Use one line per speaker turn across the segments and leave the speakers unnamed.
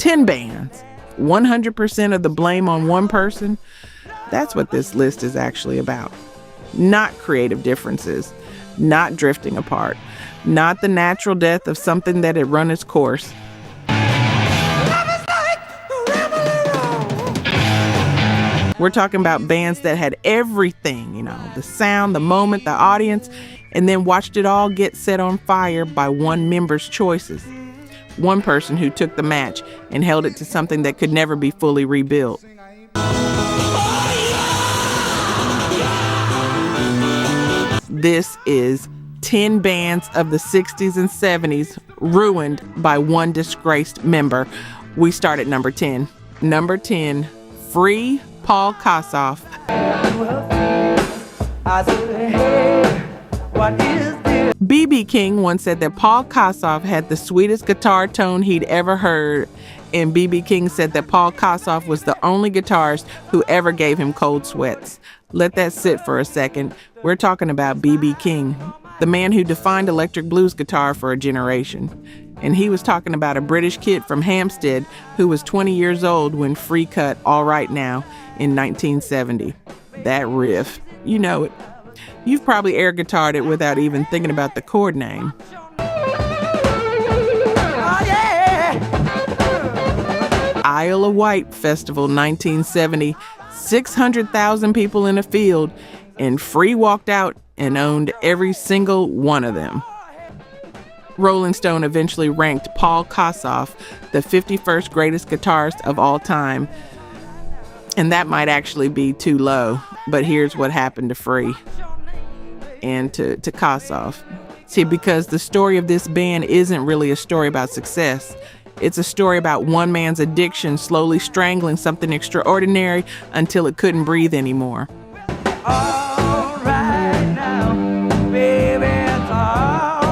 10 bands, 100% of the blame on one person. That's what this list is actually about. Not creative differences, not drifting apart, not the natural death of something that had run its course. We're talking about bands that had everything, the sound, the moment, the audience, and then watched it all get set on fire by one member's choices. One person who took the match and held it to something that could never be fully rebuilt. This is 10 bands of the 60s and 70s ruined by one disgraced member. We start at number 10. Number 10, Free Paul Kossoff. B.B. King once said that Paul Kossoff had the sweetest guitar tone he'd ever heard, and B.B. King said that Paul Kossoff was the only guitarist who ever gave him cold sweats. Let that sit for a second. We're talking about B.B. King, the man who defined electric blues guitar for a generation. And he was talking about a British kid from Hampstead who was 20 years old when Free cut All Right Now in 1970. That riff, you know it. You've probably air guitared it without even thinking about the chord name. Isle of Wight Festival 1970, 600,000 people in a field, and Free walked out and owned every single one of them. Rolling Stone eventually ranked Paul Kossoff the 51st greatest guitarist of all time. And that might actually be too low, but here's what happened to Free and to Kossoff. See, because the story of this band isn't really a story about success. It's a story about one man's addiction slowly strangling something extraordinary until it couldn't breathe anymore.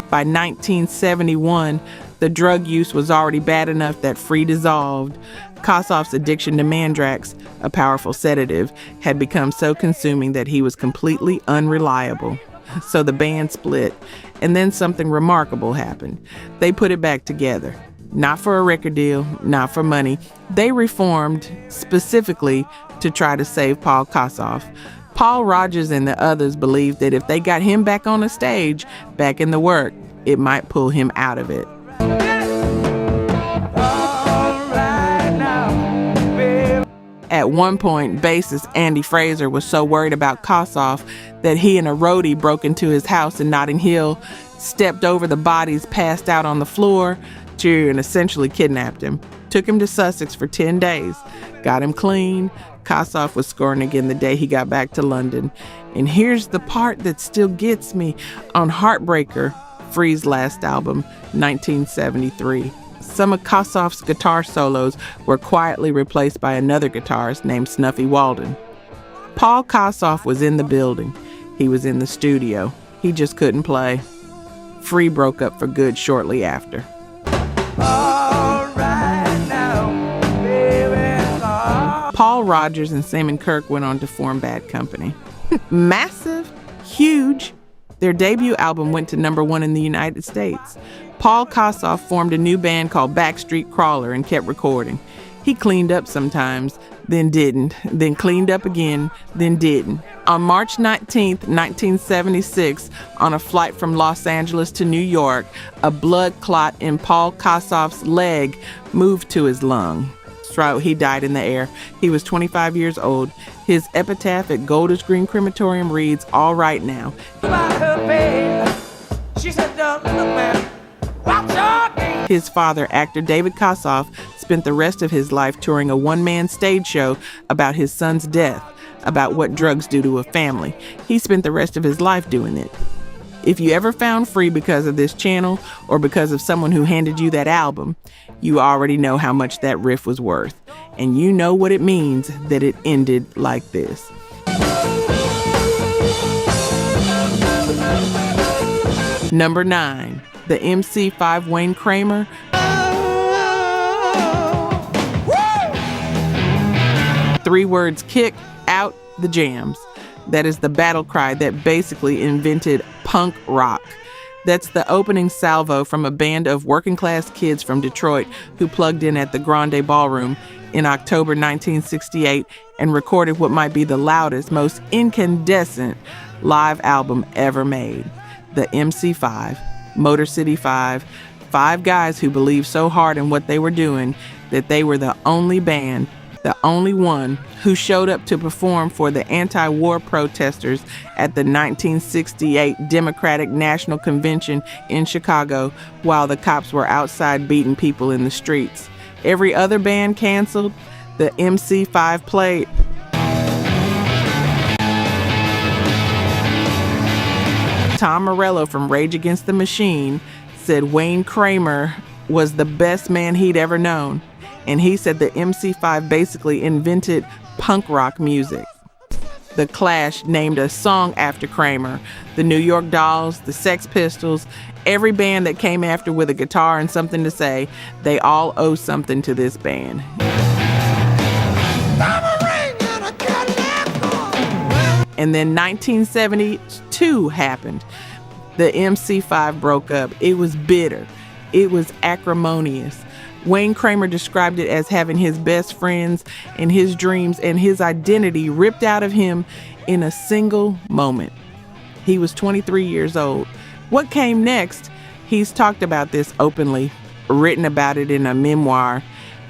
By 1971, the drug use was already bad enough that Free dissolved. Kossoff's addiction to Mandrax, a powerful sedative, had become so consuming that he was completely unreliable. So the band split, and then something remarkable happened. They put it back together. Not for a record deal, not for money. They reformed specifically to try to save Paul Kossoff. Paul Rodgers and the others believed that if they got him back on the stage, back in the work, it might pull him out of it. At one point, bassist Andy Fraser was so worried about Kossoff that he and a roadie broke into his house in Notting Hill, stepped over the bodies passed out on the floor, and essentially kidnapped him. Took him to Sussex for 10 days. Got him clean. Kossoff was scoring again the day he got back to London. And here's the part that still gets me. On Heartbreaker, Free's last album, 1973, some of Kossoff's guitar solos were quietly replaced by another guitarist named Snuffy Walden. Paul Kossoff was in the building. He was in the studio. He just couldn't play. Free broke up for good shortly after. Paul Rodgers and Simon Kirke went on to form Bad Company. Massive, huge. Their debut album went to #1 in the United States. Paul Kossoff formed a new band called Backstreet Crawler and kept recording. He cleaned up sometimes, then didn't, then cleaned up again, then didn't. On March 19th, 1976, on a flight from Los Angeles to New York, a blood clot in Paul Kossoff's leg moved to his lung. He died in the air. He was 25 years old. His epitaph at Golders Green Crematorium reads, "All right now." His father, actor David Crosby, spent the rest of his life touring a one-man stage show about his son's death, about what drugs do to a family. He spent the rest of his life doing it. If you ever found Free because of this channel or because of someone who handed you that album, you already know how much that riff was worth. And you know what it means that it ended like this. Number 9, the MC5 Wayne Kramer. Three words: kick out the jams. That is the battle cry that basically invented punk rock. That's the opening salvo from a band of working-class kids from Detroit who plugged in at the Grande Ballroom in October 1968 and recorded what might be the loudest, most incandescent live album ever made. The MC5, Motor City 5, five guys who believed so hard in what they were doing that they were the only band, the only one, who showed up to perform for the anti-war protesters at the 1968 Democratic National Convention in Chicago while the cops were outside beating people in the streets. Every other band canceled, the MC5 played. Tom Morello from Rage Against the Machine said Wayne Kramer was the best man he'd ever known. And he said the MC5 basically invented punk rock music. The Clash named a song after Kramer. The New York Dolls, the Sex Pistols, every band that came after with a guitar and something to say, they all owe something to this band. And then 1972 happened. The MC5 broke up. It was bitter. It was acrimonious. Wayne Kramer described it as having his best friends and his dreams and his identity ripped out of him in a single moment. He was 23 years old. What came next? He's talked about this openly, written about it in a memoir.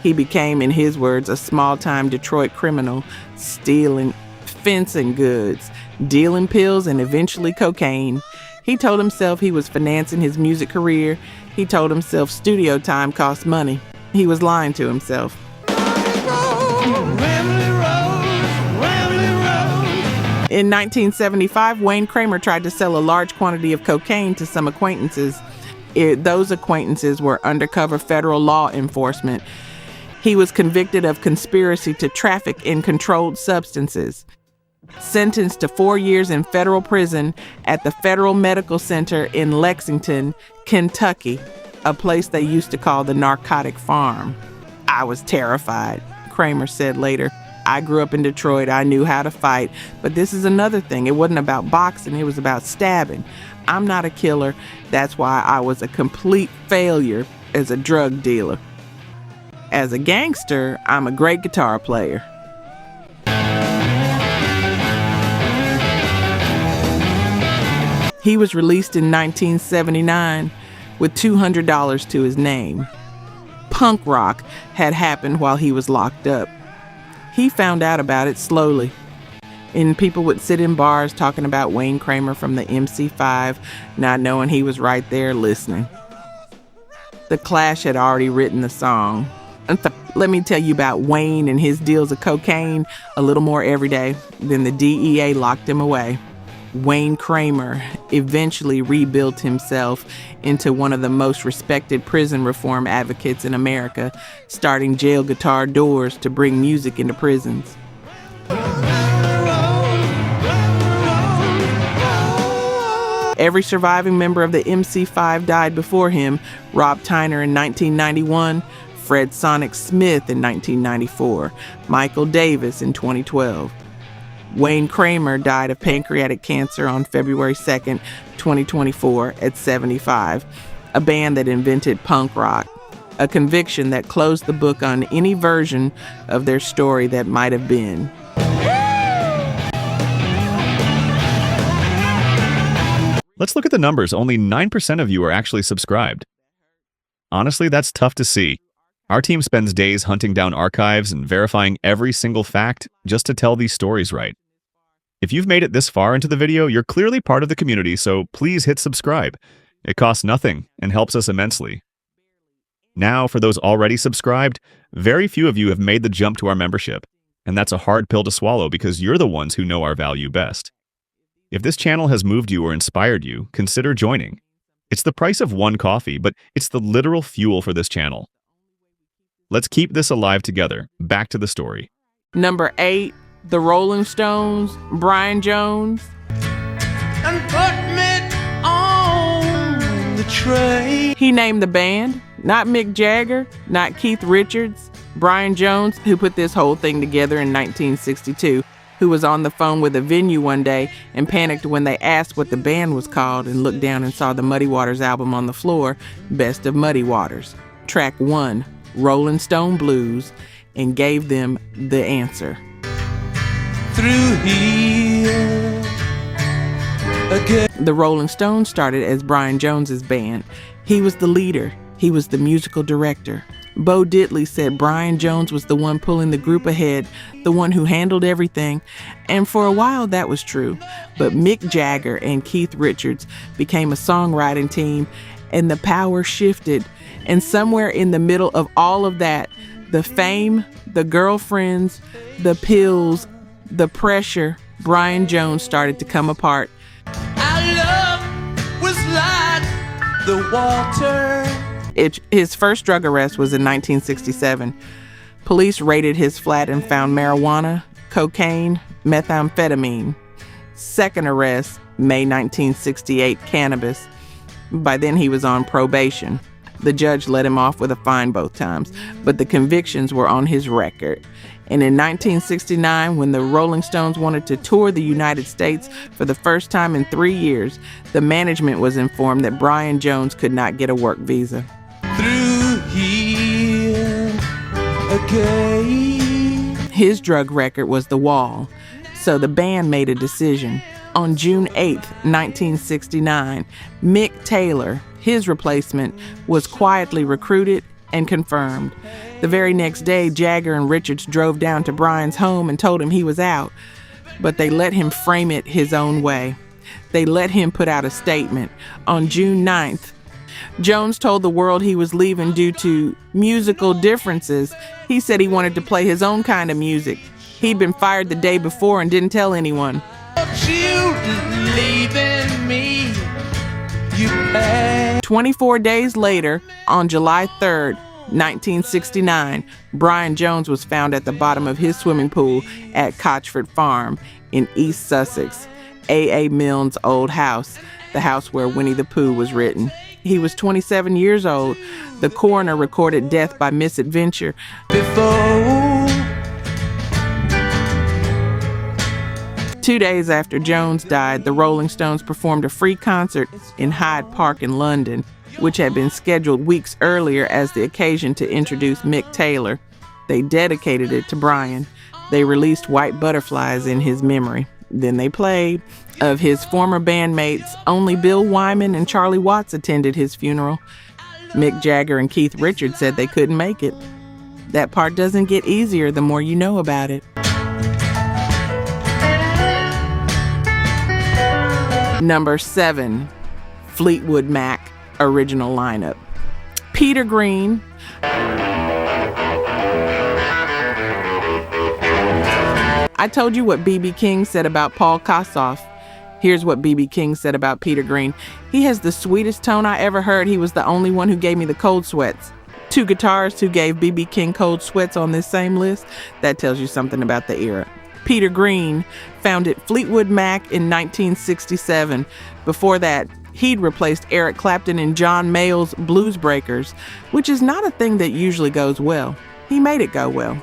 He became, in his words, a small-time Detroit criminal, stealing fencing goods, dealing pills, and eventually cocaine. He told himself he was financing his music career. He told himself studio time cost money. He was lying to himself. In 1975, Wayne Kramer tried to sell a large quantity of cocaine to some acquaintances. Those acquaintances were undercover federal law enforcement. He was convicted of conspiracy to traffic in controlled substances. Sentenced to 4 years in federal prison at the Federal Medical Center in Lexington, Kentucky, a place they used to call the narcotic farm. I was terrified, Kramer said later. I grew up in Detroit. I knew how to fight. But this is another thing. It wasn't about boxing. It was about stabbing. I'm not a killer. That's why I was a complete failure as a drug dealer. As a gangster, I'm a great guitar player. He was released in 1979 with $200 to his name. Punk rock had happened while he was locked up. He found out about it slowly, and people would sit in bars talking about Wayne Kramer from the MC5, not knowing he was right there listening. The Clash had already written the song. Let me tell you about Wayne and his deals of cocaine a little more every day. Then the DEA locked him away. Wayne Kramer eventually rebuilt himself into one of the most respected prison reform advocates in America, starting jail guitar Doors to bring music into prisons. Every surviving member of the MC5 died before him. Rob Tyner in 1991, Fred Sonic Smith in 1994, Michael Davis in 2012. Wayne Kramer died of pancreatic cancer on February 2nd, 2024 at 75, a band that invented punk rock, a conviction that closed the book on any version of their story that might have been.
Let's look at the numbers. Only 9% of you are actually subscribed. Honestly, that's tough to see. Our team spends days hunting down archives and verifying every single fact just to tell these stories right. If you've made it this far into the video, you're clearly part of the community, so please hit subscribe. It costs nothing and helps us immensely. Now, for those already subscribed, very few of you have made the jump to our membership, and that's a hard pill to swallow because you're the ones who know our value best. If this channel has moved you or inspired you, consider joining. It's the price of one coffee, but it's the literal fuel for this channel. Let's keep this alive together. Back to the story.
Number 8, the Rolling Stones, Brian Jones.
And put me on the train.
He named the band, not Mick Jagger, not Keith Richards, Brian Jones, who put this whole thing together in 1962. who was on the phone with a venue one day and panicked when they asked what the band was called and looked down and saw the Muddy Waters album on the floor, Best of Muddy Waters, track 1, Rolling Stone Blues, and gave them the answer.
Through here again.
The Rolling Stones started as Brian Jones's band. He was the leader. He was the musical director. Bo Diddley said Brian Jones was the one pulling the group ahead, the one who handled everything, and for a while that was true. But Mick Jagger and Keith Richards became a songwriting team, and the power shifted. And somewhere in the middle of all of that, the fame, the girlfriends, the pills, the pressure, Brian Jones started to come apart.
Our love was like the water.
His first drug arrest was in 1967. Police raided his flat and found marijuana, cocaine, methamphetamine. Second arrest, May 1968, cannabis. By then he was on probation. The judge let him off with a fine both times, but the convictions were on his record. And in 1969, when the Rolling Stones wanted to tour the United States for the first time in 3 years, the management was informed that Brian Jones could not get a work visa.
Through here again.
His drug record was the wall, so the band made a decision. On June 8, 1969, Mick Taylor, his replacement, was quietly recruited and confirmed. The very next day, Jagger and Richards drove down to Brian's home and told him he was out, but they let him frame it his own way. They let him put out a statement. On June 9th, Jones told the world he was leaving due to musical differences. He said he wanted to play his own kind of music. He'd been fired the day before and didn't tell anyone.
You leaving me, you pay.
24 days later, on July 3rd, 1969, Brian Jones was found at the bottom of his swimming pool at Cotchford Farm in East Sussex, A.A. Milne's old house, the house where Winnie the Pooh was written. He was 27 years old. The coroner recorded death by misadventure.
Before
2 days after Jones died, the Rolling Stones performed a free concert in Hyde Park in London, which had been scheduled weeks earlier as the occasion to introduce Mick Taylor. They dedicated it to Brian. They released White Butterflies in his memory. Then they played. Of his former bandmates, only Bill Wyman and Charlie Watts attended his funeral. Mick Jagger and Keith Richards said they couldn't make it. That part doesn't get easier the more you know about it. Number 7, Fleetwood Mac original lineup. Peter Green. I told you what B.B. King said about Paul Kossoff. Here's what B.B. King said about Peter Green. He has the sweetest tone I ever heard. He was the only one who gave me the cold sweats. 2 guitarists who gave B.B. King cold sweats on this same list. That tells you something about the era. Peter Green founded Fleetwood Mac in 1967. Before that, he'd replaced Eric Clapton in John Mayall's Blues Breakers, which is not a thing that usually goes well. He made it go well.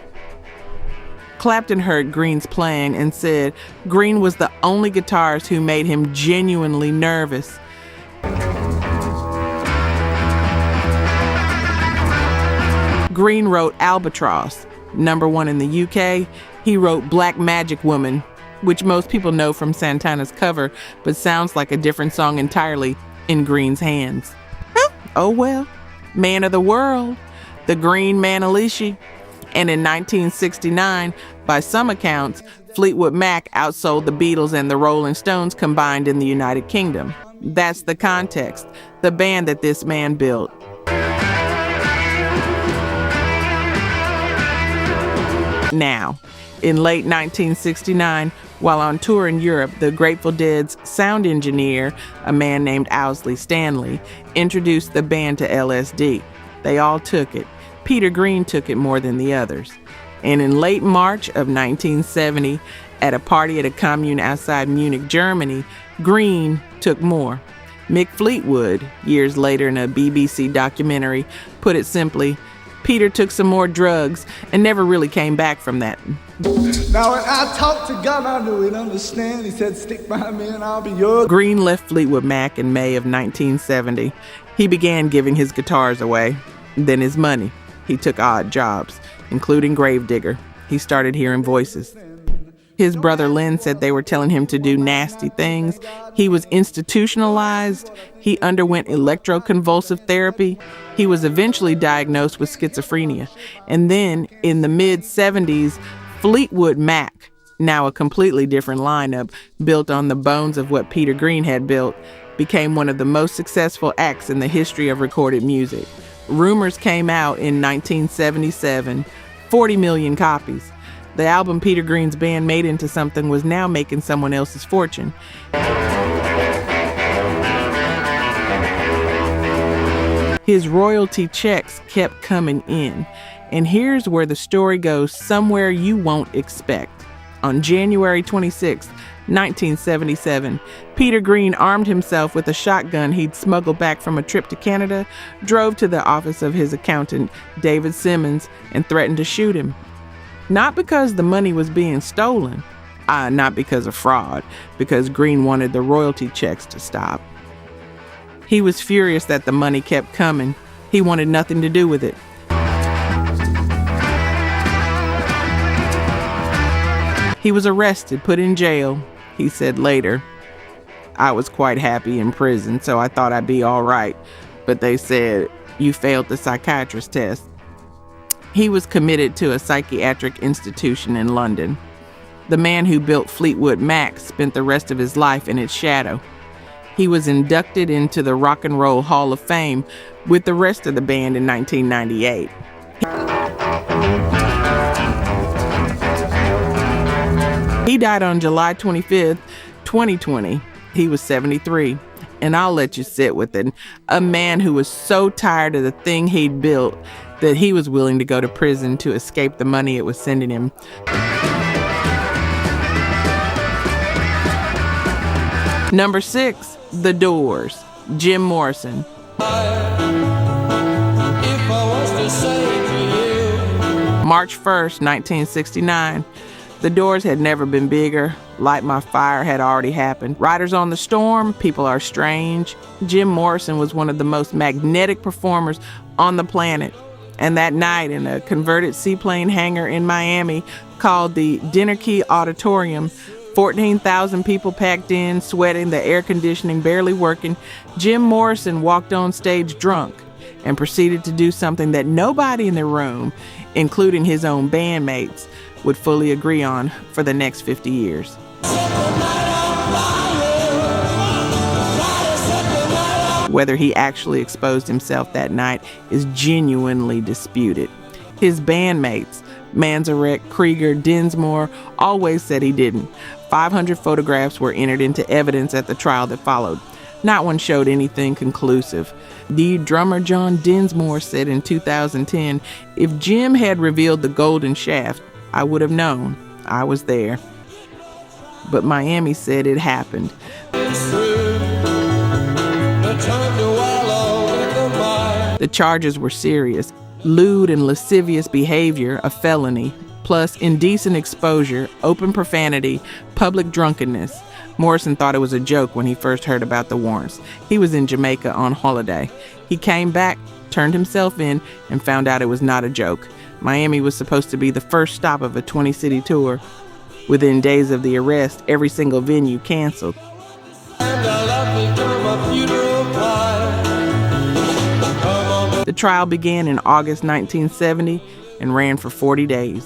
Clapton heard Green's playing and said Green was the only guitarist who made him genuinely nervous. Green wrote Albatross, #1 in the UK. He wrote Black Magic Woman, which most people know from Santana's cover, but sounds like a different song entirely in Green's hands. Oh well. Man of the World, the Green Manalishi. And in 1969, by some accounts, Fleetwood Mac outsold the Beatles and the Rolling Stones combined in the United Kingdom. That's the context, the band that this man built. Now, in late 1969, while on tour in Europe, the Grateful Dead's sound engineer, a man named Owsley Stanley, introduced the band to LSD. They all took it. Peter Green took it more than the others. And in late March of 1970, at a party at a commune outside Munich, Germany, Green took more. Mick Fleetwood, years later in a BBC documentary, put it simply, Peter took some more drugs and never really came back from that.
Now when I talk to God, I know he'd understand. He said, stick by me and I'll be yours.
Green left Fleetwood Mac in May of 1970. He began giving his guitars away, then his money. He took odd jobs, including gravedigger. He started hearing voices. His brother Lynn said they were telling him to do nasty things. He was institutionalized. He underwent electroconvulsive therapy. He was eventually diagnosed with schizophrenia. And then, in the mid-70s, Fleetwood Mac, now a completely different lineup, built on the bones of what Peter Green had built, became one of the most successful acts in the history of recorded music. Rumors came out in 1977, 40 million copies. The album Peter Green's band made into something was now making someone else's fortune. His royalty checks kept coming in. And here's where the story goes somewhere you won't expect. On January 26, 1977, Peter Green armed himself with a shotgun he'd smuggled back from a trip to Canada, drove to the office of his accountant, David Simmons, and threatened to shoot him. Not because the money was being stolen, not because of fraud, because Green wanted the royalty checks to stop. He was furious that the money kept coming. He wanted nothing to do with it. He was arrested, put in jail. He said later, "I was quite happy in prison, so I thought I'd be all right. But they said, you failed the psychiatrist test." He was committed to a psychiatric institution in London. The man who built Fleetwood Mac spent the rest of his life in its shadow. He was inducted into the Rock and Roll Hall of Fame with the rest of the band in 1998. He died on July 25th, 2020. He was 73. And I'll let you sit with it. A man who was so tired of the thing he'd built that he was willing to go to prison to escape the money it was sending him. Number 6, The Doors, Jim Morrison. March 1st, 1969. The Doors had never been bigger. Light My Fire had already happened. Riders on the Storm, People Are Strange. Jim Morrison was one of the most magnetic performers on the planet. And that night, in a converted seaplane hangar in Miami called the Dinner Key Auditorium, 14,000 people packed in, sweating, the air conditioning barely working, Jim Morrison walked on stage drunk and proceeded to do something that nobody in the room, including his own bandmates, would fully agree on for the next 50 years. Whether he actually exposed himself that night is genuinely disputed. His bandmates, Manzarek, Krieger, Dinsmore, always said he didn't. 500 photographs were entered into evidence at the trial that followed. Not one showed anything conclusive. The drummer John Dinsmore said in 2010, "If Jim had revealed the golden shaft, I would have known. I was there." But Miami said it happened. The charges were serious. Lewd and lascivious behavior, a felony, plus indecent exposure, open profanity, public drunkenness. Morrison thought it was a joke when he first heard about the warrants. He was in Jamaica on holiday. He came back, turned himself in, and found out it was not a joke. Miami was supposed to be the first stop of a 20-city tour. Within days of the arrest, every single venue canceled. The trial began in August 1970 and ran for 40 days.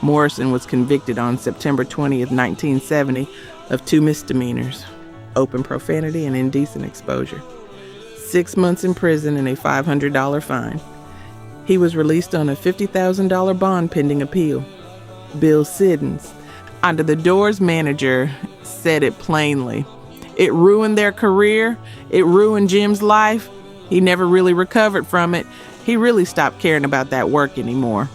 Morrison was convicted on September 20th, 1970 of 2 misdemeanors, open profanity and indecent exposure, 6 months in prison and a $500 fine. He was released on a $50,000 bond pending appeal. Bill Siddons, under the Doors manager, said it plainly. It ruined their career. It ruined Jim's life. He never really recovered from it. He really stopped caring about that work anymore.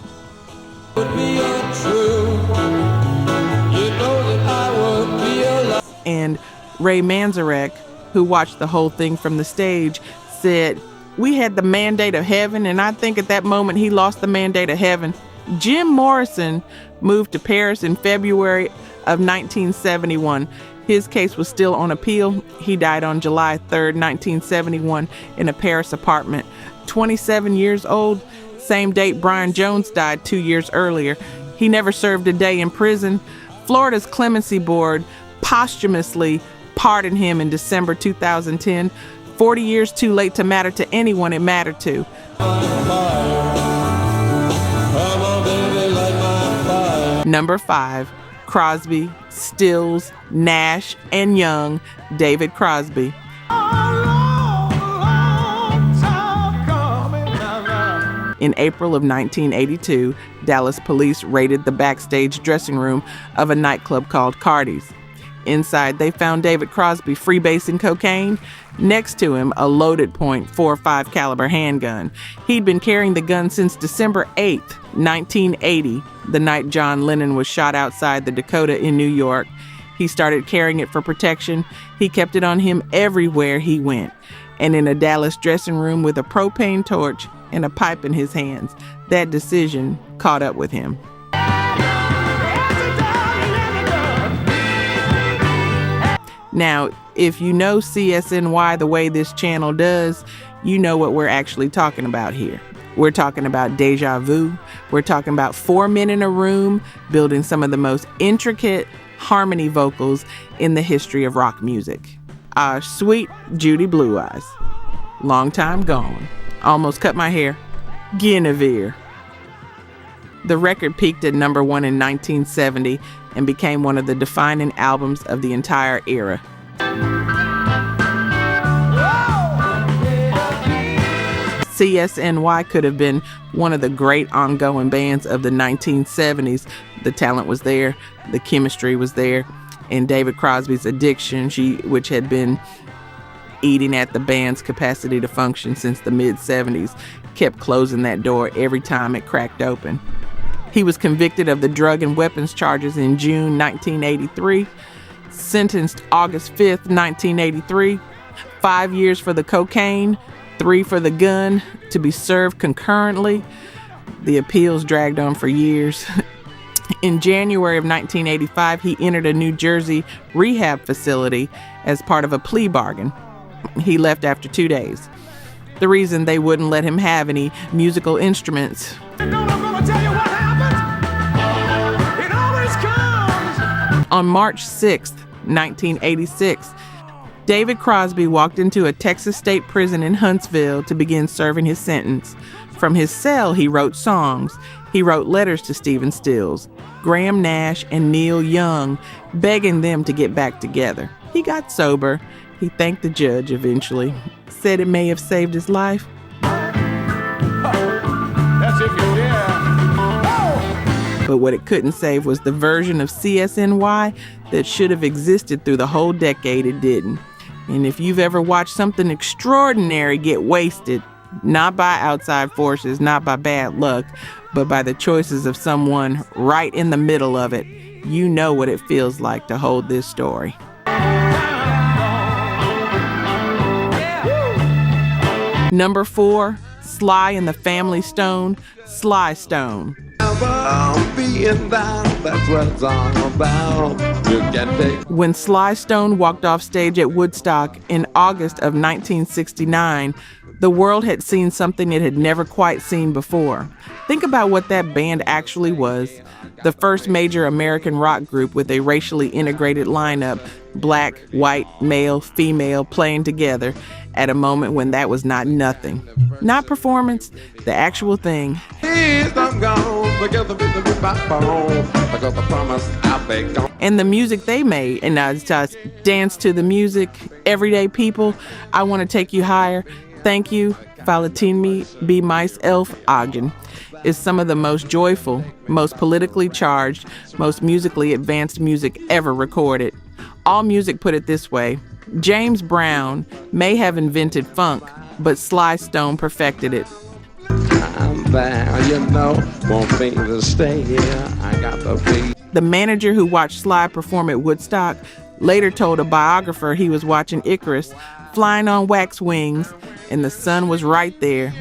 And Ray Manzarek, who watched the whole thing from the stage, said, We had the mandate of heaven, and I think at that moment he lost the mandate of heaven. Jim Morrison moved to Paris in February of 1971. His case was still on appeal. He died on July 3rd, 1971 in a Paris apartment. 27 years old, same date Brian Jones died 2 years earlier. He never served a day in prison. Florida's Clemency Board posthumously pardoned him in December 2010, 40 years too late to matter to anyone it mattered to. Number 5, Crosby, Stills, Nash and Young, David Crosby. In April of 1982, Dallas police raided the backstage dressing room of a nightclub called Cardi's. Inside, they found David Crosby freebasing cocaine. Next to him, a loaded .45 caliber handgun. He'd been carrying the gun since December 8th, 1980, the night John Lennon was shot outside the Dakota in New York. He started carrying it for protection. He kept it on him everywhere he went. And in a Dallas dressing room with a propane torch and a pipe in his hands, that decision caught up with him. Now, if you know CSNY the way this channel does, you know what we're actually talking about here. We're talking about deja vu. We're talking about 4 men in a room building some of the most intricate harmony vocals in the history of rock music. Our sweet Judy Blue Eyes. Long time gone. Almost cut my hair. Guinevere. The record peaked at number 1 in 1970 and became one of the defining albums of the entire era. CSNY could have been one of the great ongoing bands of the 1970s. The talent was there, the chemistry was there, and David Crosby's addiction, which had been eating at the band's capacity to function since the mid-70s, kept closing that door every time it cracked open. He was convicted of the drug and weapons charges in June 1983, sentenced August 5th, 1983, 5 years for the cocaine, 3 for the gun, to be served concurrently. The appeals dragged on for years. In January of 1985, he entered a New Jersey rehab facility as part of a plea bargain. He left after 2 days. The reason they wouldn't let him have any musical instruments. On March 6th, 1986, David Crosby walked into a Texas state prison in Huntsville to begin serving his sentence. From his cell, he wrote songs. He wrote letters to Stephen Stills, Graham Nash, and Neil Young, begging them to get back together. He got sober. He thanked the judge eventually, said it may have saved his life. That's if you dare. But what it couldn't save was the version of CSNY that should have existed through the whole decade it didn't. And if you've ever watched something extraordinary get wasted, not by outside forces, not by bad luck, but by the choices of someone right in the middle of it, you know what it feels like to hold this story. Number 4, Sly and the Family Stone, Sly Stone. When Sly Stone walked off stage at Woodstock in August of 1969, the world had seen something it had never quite seen before. Think about what that band actually was. The first major American rock group with a racially integrated lineup, black, white, male, female, playing together at a moment when that was not nothing. Not performance, the actual thing. And the music they made, and I just dance to the music, everyday people, I want to take you higher. Thank you, Falatini Be Myself Ogden, is some of the most joyful, most politically charged, most musically advanced music ever recorded. All music put it this way: James Brown may have invented funk, but Sly Stone perfected it. I'm there, you know, want me to stay here, I got the beat. The manager who watched Sly perform at Woodstock later told a biographer he was watching Icarus flying on wax wings and the sun was right there.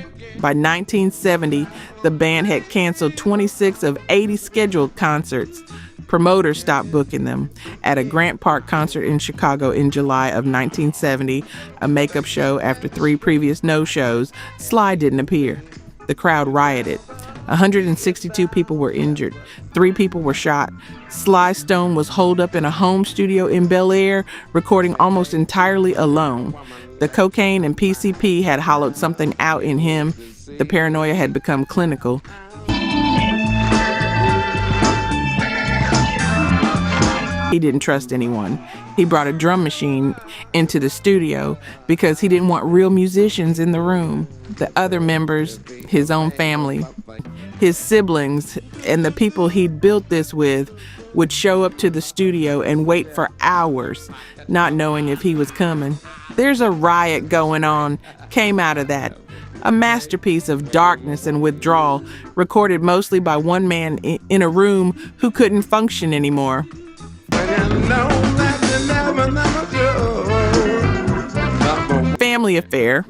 By 1970, the band had canceled 26 of 80 scheduled concerts. Promoters stopped booking them. At a Grant Park concert in Chicago in July of 1970, a makeup show after 3 previous no-shows, Sly didn't appear. The crowd rioted. 162 people were injured. 3 people were shot. Sly Stone was holed up in a home studio in Bel Air, recording almost entirely alone. The cocaine and PCP had hollowed something out in him. The paranoia had become clinical. He didn't trust anyone. He brought a drum machine into the studio because he didn't want real musicians in the room. The other members, his own family, his siblings, and the people he'd built this with would show up to the studio and wait for hours, not knowing if he was coming. There's a riot going on, came out of that. A masterpiece of darkness and withdrawal, recorded mostly by one man in a room who couldn't function anymore. Family Affair,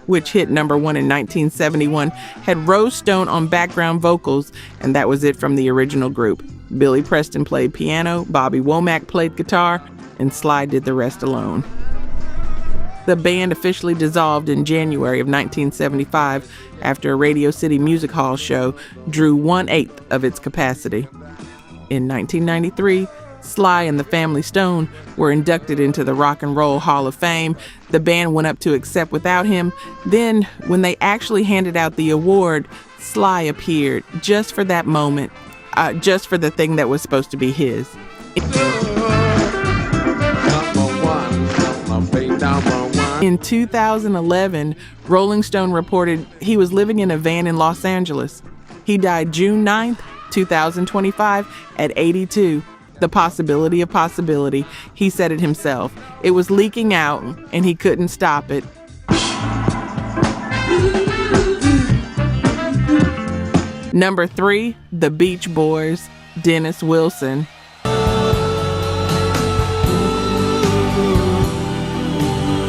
which hit number 1 in 1971, had Rose Stone on background vocals, and that was it from the original group. Billy Preston played piano, Bobby Womack played guitar, and Sly did the rest alone. The band officially dissolved in January of 1975 after a Radio City Music Hall show drew 1/8 of its capacity. In 1993, Sly and the Family Stone were inducted into the Rock and Roll Hall of Fame. The band went up to accept without him. Then, when they actually handed out the award, Sly appeared just for that moment, just for the thing that was supposed to be his. In 2011, Rolling Stone reported he was living in a van in Los Angeles. He died June 9th, 2025, at 82. The possibility of possibility. He said it himself. It was leaking out, and he couldn't stop it. Number 3, The Beach Boys, Dennis Wilson.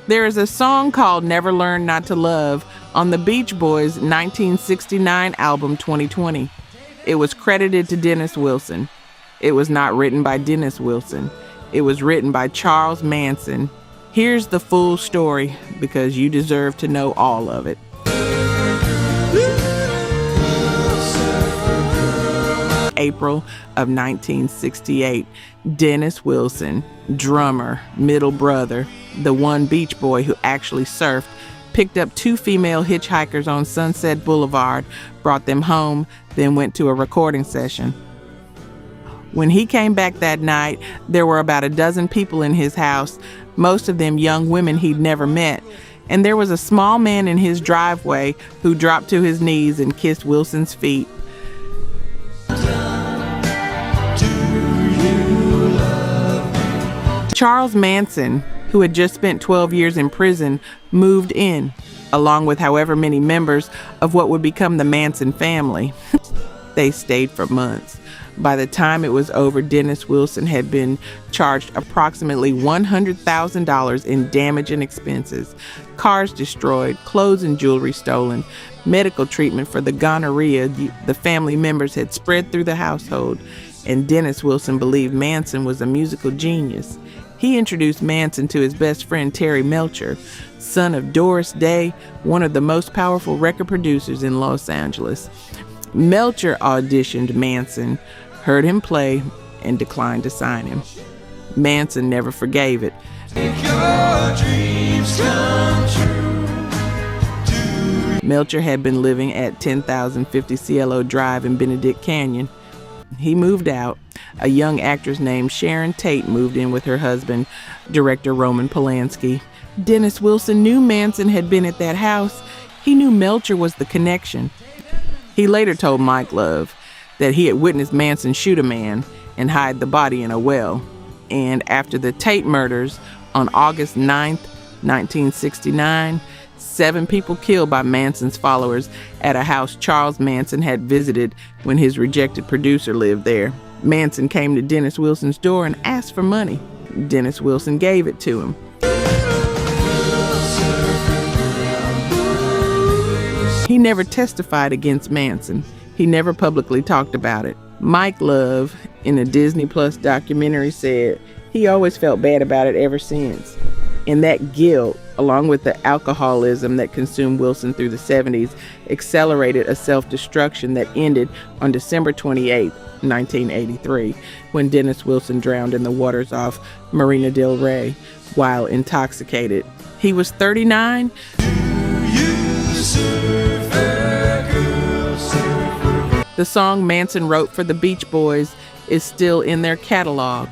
There is a song called Never Learn Not to Love on the Beach Boys' 1969 album 2020. It was credited to Dennis Wilson. It was not written by Dennis Wilson. It was written by Charles Manson. Here's the full story because you deserve to know all of it. April of 1968, Dennis Wilson, drummer, middle brother, the one beach boy who actually surfed, picked up 2 female hitchhikers on Sunset Boulevard, brought them home, then went to a recording session. When he came back that night, there were about a dozen people in his house, most of them young women he'd never met, and there was a small man in his driveway who dropped to his knees and kissed Wilson's feet. Charles Manson, who had just spent 12 years in prison, moved in, along with however many members of what would become the Manson family. They stayed for months. By the time it was over, Dennis Wilson had been charged approximately $100,000 in damage and expenses, cars destroyed, clothes and jewelry stolen, medical treatment for the gonorrhea the family members had spread through the household, and Dennis Wilson believed Manson was a musical genius. He introduced Manson to his best friend Terry Melcher, son of Doris Day, one of the most powerful record producers in Los Angeles. Melcher auditioned Manson, heard him play, and declined to sign him. Manson never forgave it. Melcher had been living at 10,050 Cielo Drive in Benedict Canyon. He moved out. A young actress named Sharon Tate moved in with her husband, director Roman Polanski. Dennis Wilson knew Manson had been at that house. He knew Melcher was the connection. He later told Mike Love that he had witnessed Manson shoot a man and hide the body in a well. And after the Tate murders on August 9th, 1969, 7 people killed by Manson's followers at a house Charles Manson had visited when his rejected producer lived there. Manson came to Dennis Wilson's door and asked for money. Dennis Wilson gave it to him. He never testified against Manson. He never publicly talked about it. Mike Love, in a Disney Plus documentary, said he always felt bad about it ever since. And that guilt, along with the alcoholism that consumed Wilson through the 70s, accelerated a self-destruction that ended on December 28, 1983, when Dennis Wilson drowned in the waters off Marina del Rey while intoxicated. He was 39. The song Manson wrote for the Beach Boys is still in their catalog.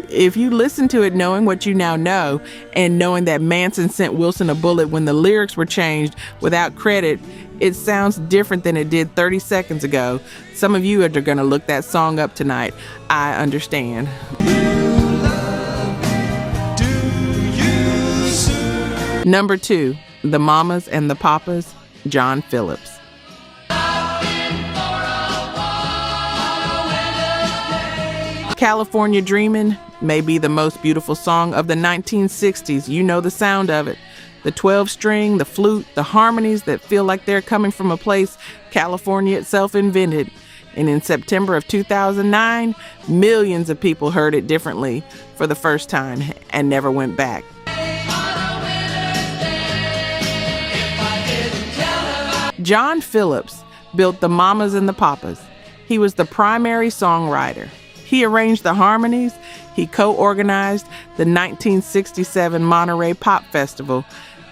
If you listen to it knowing what you now know, and knowing that Manson sent Wilson a bullet when the lyrics were changed without credit, it sounds different than it did 30 seconds ago. Some of you are going to look that song up tonight. I understand. Number 2, The Mamas and the Papas, John Phillips. California Dreamin' may be the most beautiful song of the 1960s. You know the sound of it. The 12-string, the flute, the harmonies that feel like they're coming from a place California itself invented. And in September of 2009, millions of people heard it differently for the first time and never went back. John Phillips built the Mamas and the Papas. He was the primary songwriter. He arranged the harmonies. He co-organized the 1967 Monterey Pop Festival,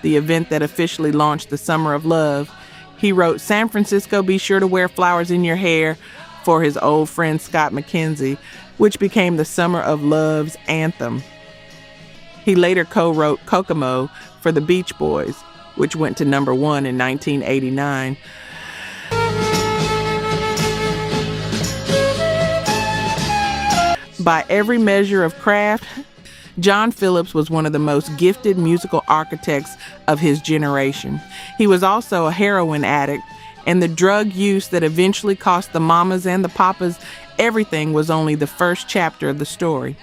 the event that officially launched the Summer of Love. He wrote San Francisco, Be Sure to Wear Flowers in Your Hair for his old friend Scott McKenzie, which became the Summer of Love's anthem. He later co-wrote Kokomo for the Beach Boys, which went to number 1 in 1989. By every measure of craft, John Phillips was one of the most gifted musical architects of his generation. He was also a heroin addict, and the drug use that eventually cost the Mamas and the Papas everything was only the first chapter of the story.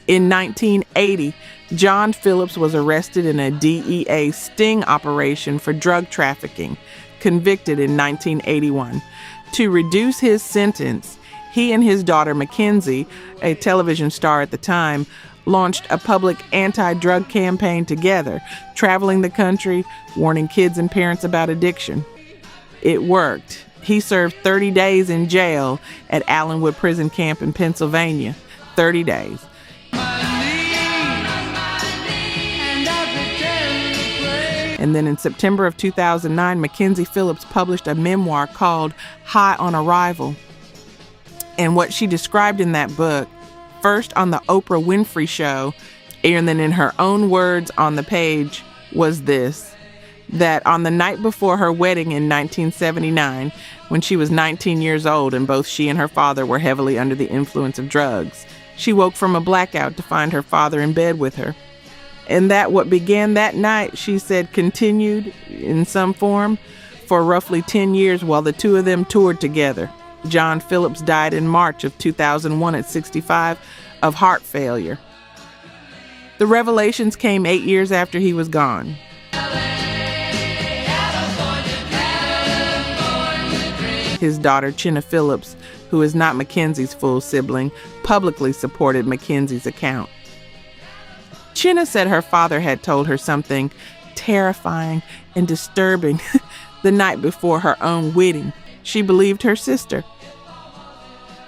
In 1980, John Phillips was arrested in a DEA sting operation for drug trafficking, convicted in 1981. To reduce his sentence, he and his daughter Mackenzie, a television star at the time, launched a public anti-drug campaign together, traveling the country, warning kids and parents about addiction. It worked. He served 30 days in jail at Allenwood Prison Camp in Pennsylvania. 30 days. And then in September of 2009, Mackenzie Phillips published a memoir called High on Arrival. And what she described in that book, first on the Oprah Winfrey Show, and then in her own words on the page, was this: that on the night before her wedding in 1979, when she was 19 years old and both she and her father were heavily under the influence of drugs, she woke from a blackout to find her father in bed with her. And that what began that night, she said, continued in some form for roughly 10 years while the two of them toured together. John Phillips died in March of 2001 at 65 of heart failure. The revelations came 8 years after he was gone. His daughter, Chinna Phillips, who is not Mackenzie's full sibling, publicly supported Mackenzie's account. Chinna said her father had told her something terrifying and disturbing the night before her own wedding. She believed her sister.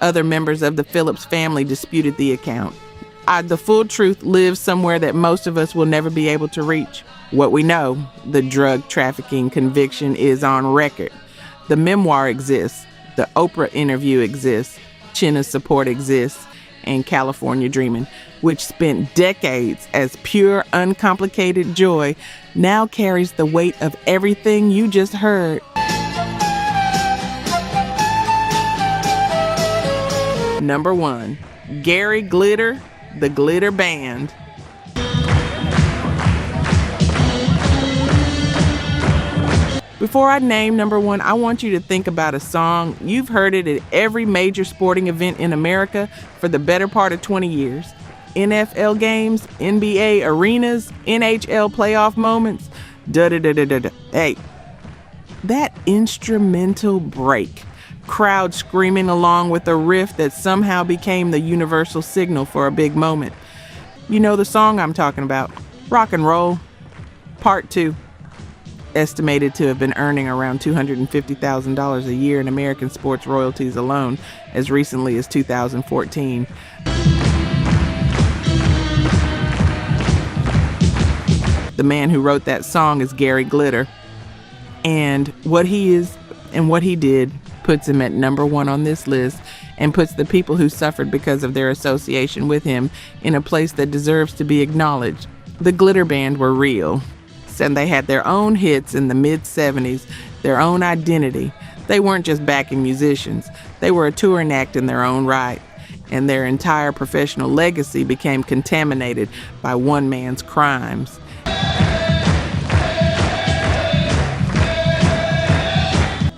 Other members of the Phillips family disputed the account. The full truth lives somewhere that most of us will never be able to reach. What we know, the drug trafficking conviction is on record. The memoir exists. The Oprah interview exists. Chinna's support exists. And California Dreamin', which spent decades as pure, uncomplicated joy, now carries the weight of everything you just heard. Number 1, Gary Glitter, the Glitter Band. Before I name number 1, I want you to think about a song. You've heard it at every major sporting event in America for the better part of 20 years. NFL games, NBA arenas, NHL playoff moments. Da-da-da-da-da-da. Hey, That instrumental break, crowd screaming along with a riff that somehow became the universal signal for a big moment. You know the song I'm talking about, Rock and Roll, Part 2. Estimated to have been earning around $250,000 a year in American sports royalties alone as recently as 2014. The man who wrote that song is Gary Glitter. And what he is and what he did puts him at number one on this list and puts the people who suffered because of their association with him in a place that deserves to be acknowledged. The Glitter Band were real, and they had their own hits in the mid-70s, their own identity. They weren't just backing musicians. They were a touring act in their own right, and their entire professional legacy became contaminated by one man's crimes.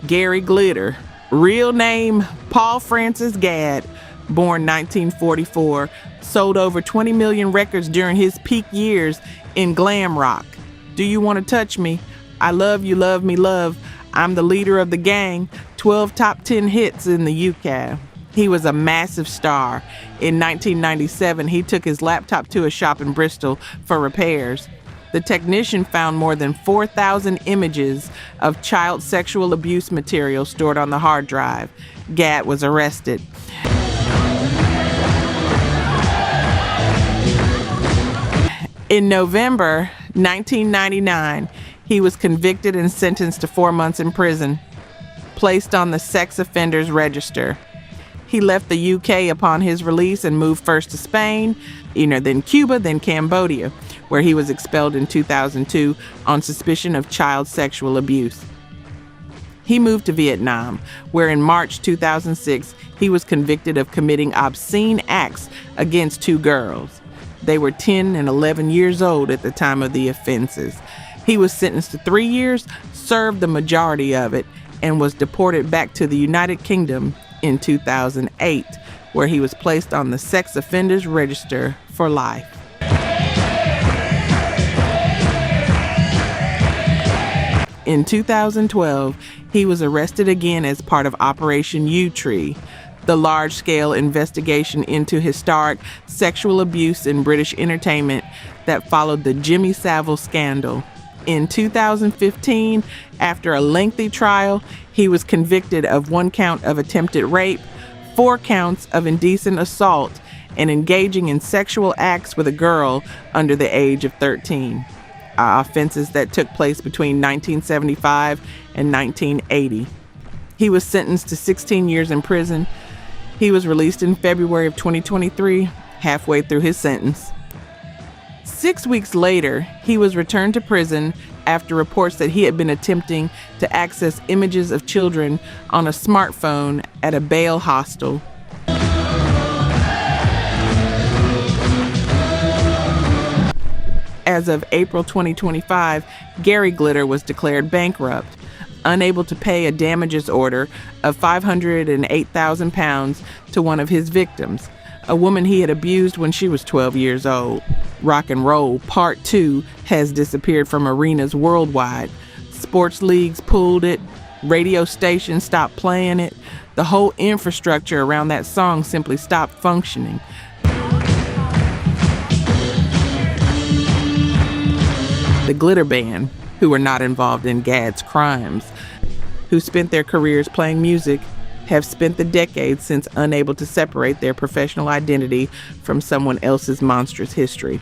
Gary Glitter, real name Paul Francis Gadd, born 1944, sold over 20 million records during his peak years in glam rock. Do You Want to Touch Me? I Love You, Love Me, Love. I'm the Leader of the Gang. 12 top 10 hits in the UK. He was a massive star. In 1997, he took his laptop to a shop in Bristol for repairs. The technician found more than 4,000 images of child sexual abuse material stored on the hard drive. Gadd was arrested. In November 1999, he was convicted and sentenced to 4 months in prison, placed on the sex offenders register. He left the UK upon his release and moved first to Spain, then Cuba, then Cambodia, where he was expelled in 2002 on suspicion of child sexual abuse. He moved to Vietnam, where in March 2006, he was convicted of committing obscene acts against 2 girls. They were 10 and 11 years old at the time of the offenses. He was sentenced to 3 years, served the majority of it, and was deported back to the United Kingdom in 2008, where he was placed on the sex offenders register for life. In 2012, he was arrested again as part of Operation U-Tree, the large-scale investigation into historic sexual abuse in British entertainment that followed the Jimmy Savile scandal. In 2015, after a lengthy trial, he was convicted of 1 count of attempted rape, 4 counts of indecent assault, and engaging in sexual acts with a girl under the age of 13. Offenses that took place between 1975 and 1980. He was sentenced to 16 years in prison. He was released in February of 2023, halfway through his sentence. 6 weeks later, he was returned to prison after reports that he had been attempting to access images of children on a smartphone at a bail hostel. As of April 2025, Gary Glitter was declared bankrupt, unable to pay a damages order of £508,000 to one of his victims, a woman he had abused when she was 12 years old. Rock and Roll Part 2 has disappeared from arenas worldwide. Sports leagues pulled it, radio stations stopped playing it. The whole infrastructure around that song simply stopped functioning. The Glitter Band, who were not involved in Gadd's crimes, who spent their careers playing music, have spent the decades since unable to separate their professional identity from someone else's monstrous history.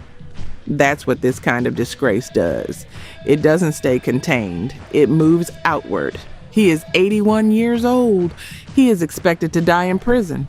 That's what this kind of disgrace does. It doesn't stay contained. It moves outward. He is 81 years old. He is expected to die in prison.